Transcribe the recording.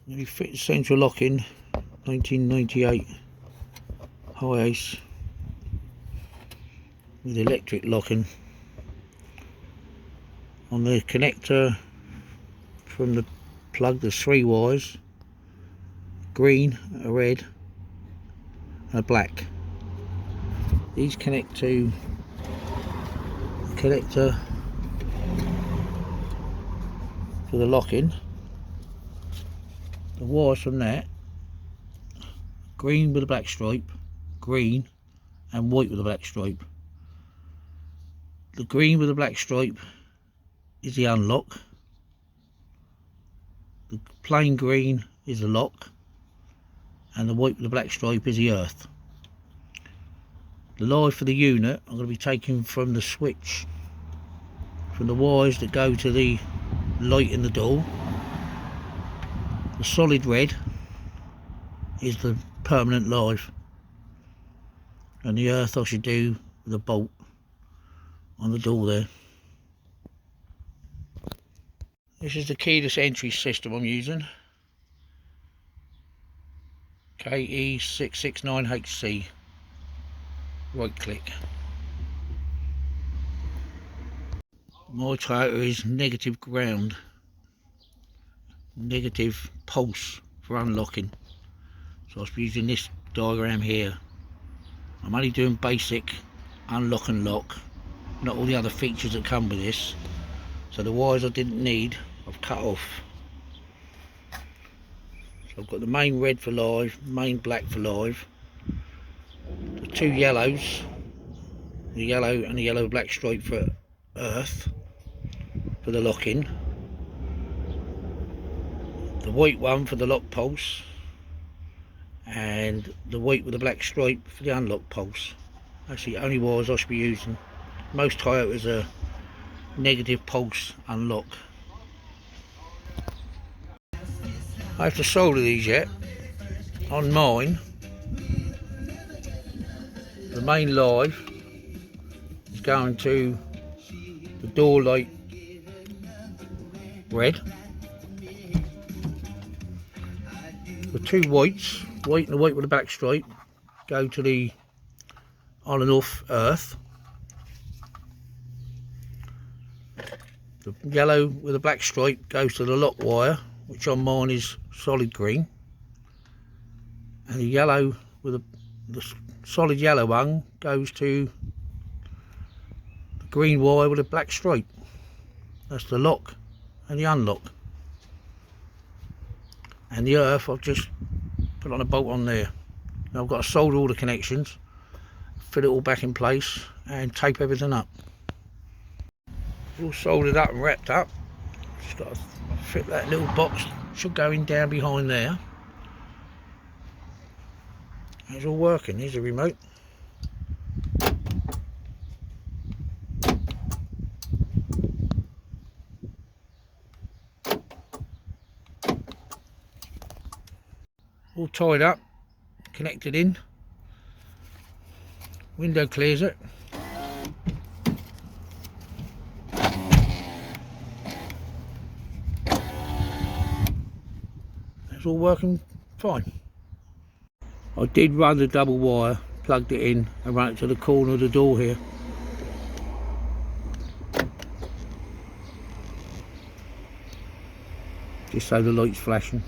We fit the central lock in 1998 Hiace with electric locking. On the connector from the plug there's 3 wires, green, a red and a black. These connect to the connector for the locking. The wires from that, green with a black stripe, green and white with a black stripe. The green with a black stripe is the unlock, the plain green is the lock, and the white with the black stripe is the earth. The live for the unit I'm going to be taking from the switch, from the wires that go to the light in the door. The solid red is the permanent live, and the earth I should do with a bolt on the door there. This is the keyless entry system I'm using, KE669HC. Right click. My Toyota is negative ground, negative pulse for unlocking, so I'll be using this diagram here. I'm only doing basic unlock and lock, not all the other features that come with this. So the wires I didn't need I've cut off. So I've got the main red for live, main black for live, the 2 yellows, the yellow and the yellow black stripe for earth for the locking, the white one for the lock pulse, and the white with the black stripe for the unlock pulse. That's the only wires I should be using. Most Toyotas are negative pulse unlock. I have to solder these yet. On mine, the main live is going to the door light red. The 2 whites, white and the white with the black stripe, go to the on and off earth. The yellow with the black stripe goes to the lock wire, which on mine is solid green, and the yellow with the solid yellow one goes to the green wire with a black stripe. That's the lock and the unlock. And the earth I've just put on a bolt on there. Now I've got to solder all the connections, fit it all back in place and tape everything up. All soldered up and wrapped up. Just got to fit that little box, should go in down behind there. It's all working. Here's the remote. All tied up, connected in. Window clears it. It's all working fine. I did run the double wire, plugged it in and ran it to the corner of the door here. Just so the light's flashing.